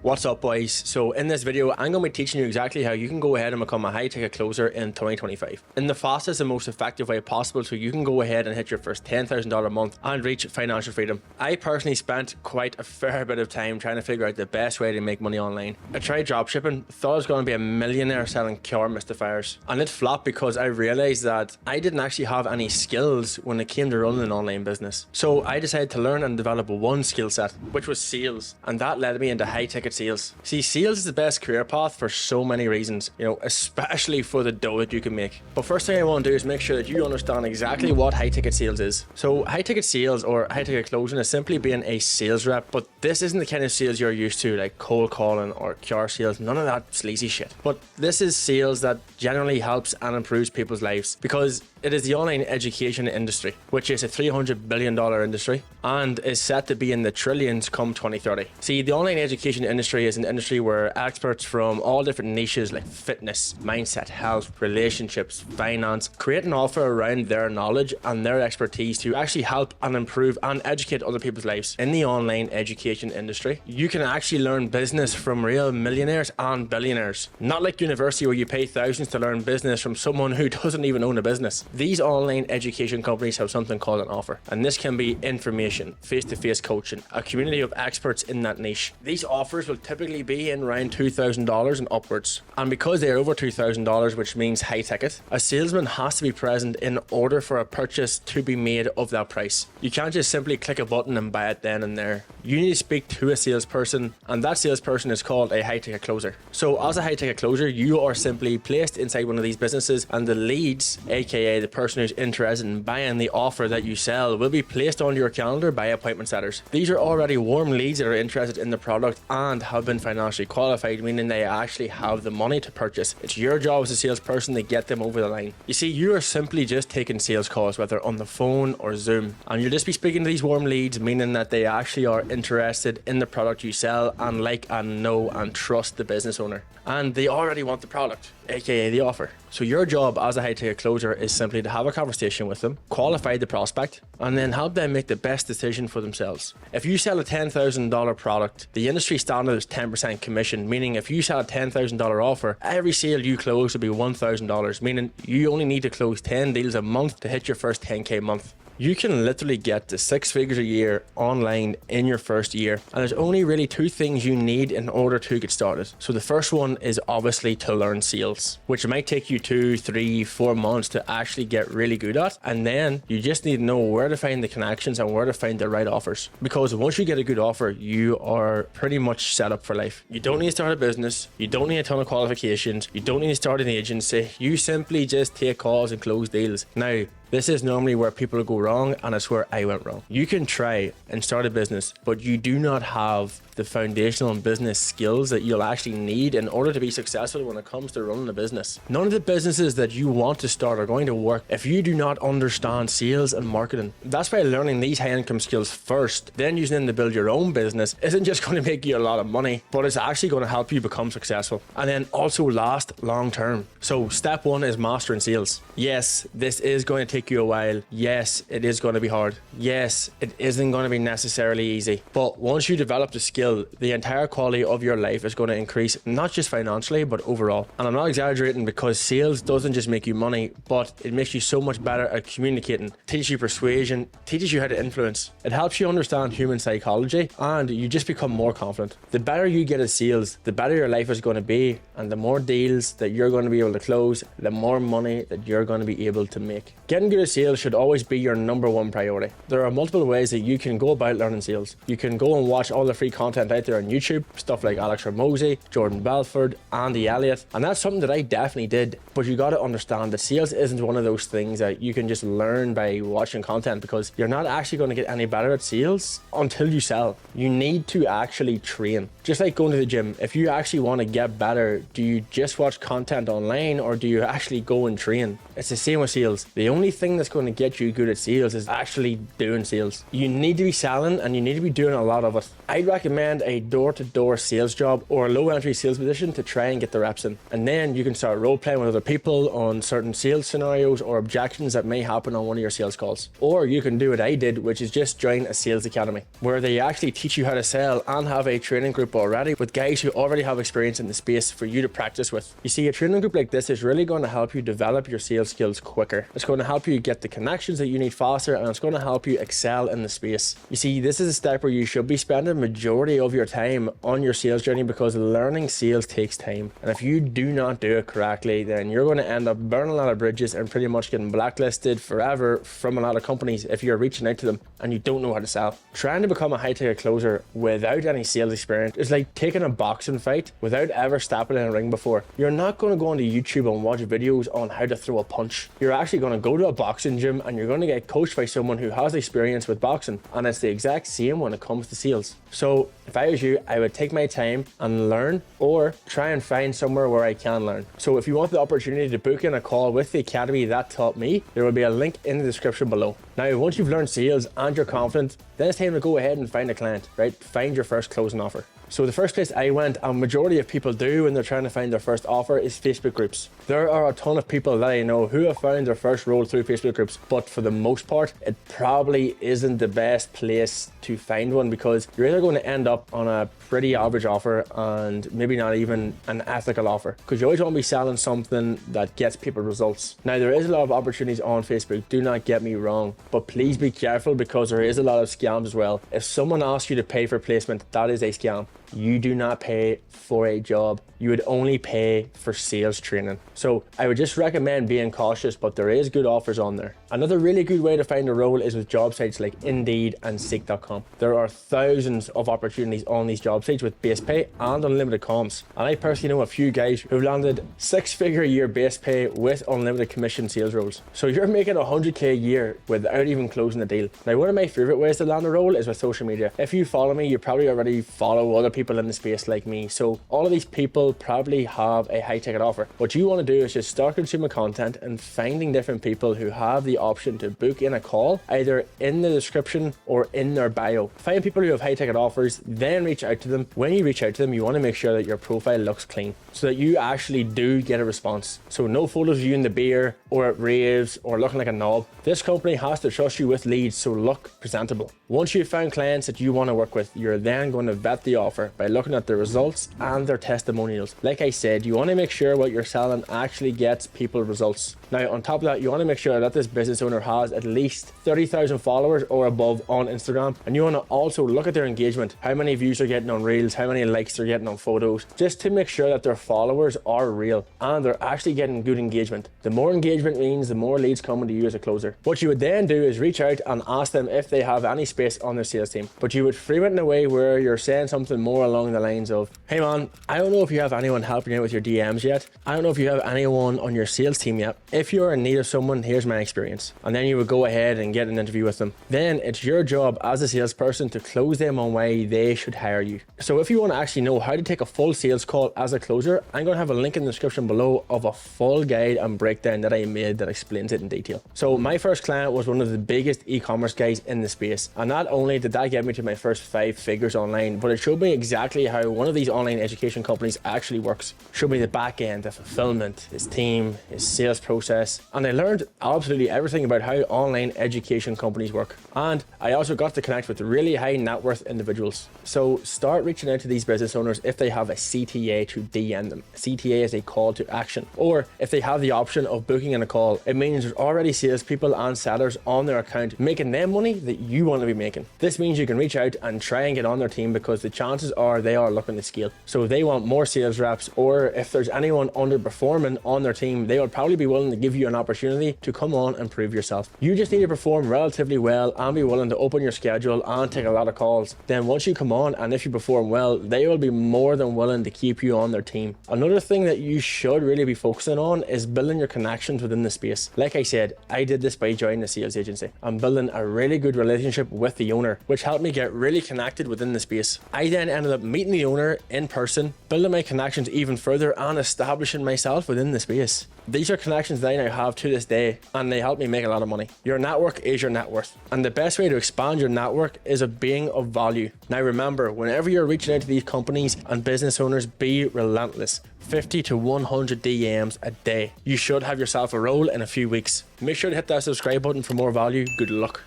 What's up, boys? So in this video, I'm going to be teaching you exactly how you can go ahead and become a high-ticket closer in 2025 in the fastest and most effective way possible, so you can go ahead and hit your first $10,000 a month and reach financial freedom. I personally spent quite a fair bit of time trying to figure out the best way to make money online. I tried dropshipping, thought I was going to be a millionaire selling car mystifiers, and it flopped because I realized that I didn't actually have any skills when it came to running an online business. So I decided to learn and develop one skill set, which was sales, and that led me into high-ticket sales. See, sales is the best career path for so many reasons, especially for the dough that you can make. But first thing I want to do is make sure that you understand exactly what high-ticket sales is. So high-ticket sales or high-ticket closing is simply being a sales rep, but this isn't the kind of sales you're used to, like cold calling or car sales, none of that sleazy shit. But this is sales that generally helps and improves people's lives, because it is the online education industry, which is a $300 billion industry and is set to be in the trillions come 2030. See, the online education industry is an industry where experts from all different niches like fitness, mindset, health, relationships, finance, create an offer around their knowledge and their expertise to actually help and improve and educate other people's lives. In the online education industry, you can actually learn business from real millionaires and billionaires. Not like university where you pay thousands to learn business from someone who doesn't even own a business. These online education companies have something called an offer, and this can be information, face-to-face coaching, a community of experts in that niche. These offers will typically be in around $2,000 and upwards, and because they are over $2,000, which means high ticket, a salesman has to be present in order for a purchase to be made of that price. You can't just simply click a button and buy it then and there. You need to speak to a salesperson, and that salesperson is called a high ticket closer. So as a high ticket closer, you are simply placed inside one of these businesses, and the leads, aka the person who's interested in buying the offer that you sell, will be placed on your calendar by appointment setters. These are already warm leads that are interested in the product and have been financially qualified, meaning they actually have the money to purchase. It's your job as a salesperson to get them over the line. You see, you are simply just taking sales calls, whether on the phone or Zoom, and you'll just be speaking to these warm leads, meaning that they actually are interested in the product you sell and like and know and trust the business owner, and they already want the product, aka the offer. So your job as a high ticket closer is simply to have a conversation with them, qualify the prospect, and then help them make the best decision for themselves. If you sell a $10,000 product, the industry standard is 10% commission, meaning if you sell a $10,000 offer, every sale you close will be $1,000, meaning you only need to close 10 deals a month to hit your first 10K month. You can literally get to 6 figures a year online in your first year, and there's only really 2 things you need in order to get started. So the first one is obviously to learn sales, which might take you 2, 3, 4 months to actually get really good at, and then you just need to know where to find the connections and where to find the right offers, because once you get a good offer, you are pretty much set up for life. You don't need to start a business, you don't need a ton of qualifications, you don't need to start an agency, you simply just take calls and close deals. Now, this is normally where people go wrong, and it's where I went wrong. You can try and start a business, but you do not have the foundational and business skills that you'll actually need in order to be successful when it comes to running a business. None of the businesses that you want to start are going to work if you do not understand sales and marketing. That's why learning these high income skills first, then using them to build your own business, isn't just going to make you a lot of money, but it's actually going to help you become successful and then also last long term. So step 1 is mastering sales. Yes, this is going to take you a while. Yes, it is going to be hard. Yes, it isn't going to be necessarily easy. But once you develop the skill, the entire quality of your life is going to increase, not just financially, but overall. And I'm not exaggerating, because sales doesn't just make you money, but it makes you so much better at communicating, teaches you persuasion, teaches you how to influence. It helps you understand human psychology, and you just become more confident. The better you get at sales, the better your life is going to be, and the more deals that you're going to be able to close, the more money that you're going to be able to make. Getting good at sales should always be your number 1 priority. There are multiple ways that you can go about learning sales. You can go and watch all the free content out there on YouTube, stuff like Alex Hormozy, Jordan Belford, Andy Elliott, and that's something that I definitely did. But you got to understand that sales isn't one of those things that you can just learn by watching content, because you're not actually going to get any better at sales until you sell. You need to actually train. Just like going to the gym, if you actually want to get better, do you just watch content online, or do you actually go and train? It's the same with sales. The only thing that's going to get you good at sales is actually doing sales. You need to be selling, and you need to be doing a lot of it. I'd recommend recommend a door-to-door sales job or a low-entry sales position to try and get the reps in. And then you can start role-playing with other people on certain sales scenarios or objections that may happen on one of your sales calls. Or you can do what I did, which is just join a sales academy, where they actually teach you how to sell and have a training group already with guys who already have experience in the space for you to practice with. You see, a training group like this is really going to help you develop your sales skills quicker. It's going to help you get the connections that you need faster, and it's going to help you excel in the space. You see, this is a step where you should be spending the majority of your time on your sales journey, because learning sales takes time. And if you do not do it correctly, then you're going to end up burning a lot of bridges and pretty much getting blacklisted forever from a lot of companies if you're reaching out to them and you don't know how to sell. Trying to become a high-ticket closer without any sales experience is like taking a boxing fight without ever stepping in a ring before. You're not going to go onto YouTube and watch videos on how to throw a punch. You're actually going to go to a boxing gym and you're going to get coached by someone who has experience with boxing, and it's the exact same when it comes to sales. So if I was you, I would take my time and learn, or try and find somewhere where I can learn. So if you want the opportunity to book in a call with the academy that taught me, there will be a link in the description below. Now, once you've learned sales and you're confident, then it's time to go ahead and find a client, right? Find your first closing offer. So the first place I went, and majority of people do when they're trying to find their first offer, is Facebook groups. There are a ton of people that I know who have found their first role through Facebook groups, but for the most part, it probably isn't the best place to find one, because you're either going to end up on a pretty average offer and maybe not even an ethical offer, because you always want to be selling something that gets people results. Now, there is a lot of opportunities on Facebook, do not get me wrong, but please be careful, because there is a lot of scams as well. If someone asks you to pay for placement, that is a scam. You do not pay for a job. You would only pay for sales training. So I would just recommend being cautious, but there is good offers on there. Another really good way to find a role is with job sites like Indeed and Seek.com. There are thousands of opportunities on these job sites with base pay and unlimited comms. And I personally know a few guys who've landed 6-figure a year base pay with unlimited commission sales roles. So you're making 100K a year without even closing the deal. Now, one of my favorite ways to land a role is with social media. If you follow me, you probably already follow other people in the space like me. So all of these people probably have a high ticket offer. What you want to do is just start consuming content and finding different people who have the option to book in a call, either in the description or in their bio. Find people who have high ticket offers, then reach out to them. When you reach out to them, you want to make sure that your profile looks clean so that you actually do get a response. So no photos of you in the beer or at raves or looking like a knob. This company has to trust you with leads, so look presentable. Once you've found clients that you want to work with, you're then going to vet the offer by looking at their results and their testimonials. Like I said, you want to make sure what you're selling actually gets people results. Now, on top of that, you want to make sure that this business owner has at least 30,000 followers or above on Instagram. And you want to also look at their engagement, how many views they're getting on reels, how many likes they're getting on photos, just to make sure that their followers are real and they're actually getting good engagement. The more engagement means the more leads coming to you as a closer. What you would then do is reach out and ask them if they have any space on their sales team, but you would frame it in a way where you're saying something more along the lines of, hey man, I don't know if you have anyone helping you with your DMs yet. I don't know if you have anyone on your sales team yet. If you're in need of someone, here's my experience. And then you would go ahead and get an interview with them. Then it's your job as a salesperson to close them on why they should hire you. So if you want to actually know how to take a full sales call as a closer, I'm going to have a link in the description below of a full guide and breakdown that I made that explains it in detail. So my first client was one of the biggest e-commerce guys in the space. And not only did that get me to my first 5 figures online, but it showed me exactly how one of these online education companies actually works. Showed me the back end, the fulfillment, his team, his sales process. And I learned absolutely everything about how online education companies work. And I also got to connect with really high net worth individuals. So start reaching out to these business owners if they have a CTA to DM them. CTA is a call to action. Or if they have the option of booking in a call, it means there's already salespeople and sellers on their account making them money that you want to be making. This means you can reach out and try and get on their team, because the chances are they are looking to scale. So if they want more sales reps, or if there's anyone underperforming on their team, they would probably be willing to give you an opportunity to come on and prove yourself. You just need to perform relatively well and be willing to open your schedule and take a lot of calls. Then once you come on, and if you perform well, they will be more than willing to keep you on their team. Another thing that you should really be focusing on is building your connections within the space. Like I said, I did this by joining a sales agency. I'm building a really good relationship with the owner, which helped me get really connected within the space. I then ended up meeting the owner in person, building my connections even further and establishing myself within the space. These are connections that I now have to this day, and they help me make a lot of money. Your network is your net worth, and the best way to expand your network is of being of value. Now remember, whenever you're reaching out to these companies and business owners, be relentless. 50 to 100 DMs a day. You should have yourself a role in a few weeks. Make sure to hit that subscribe button for more value. Good luck.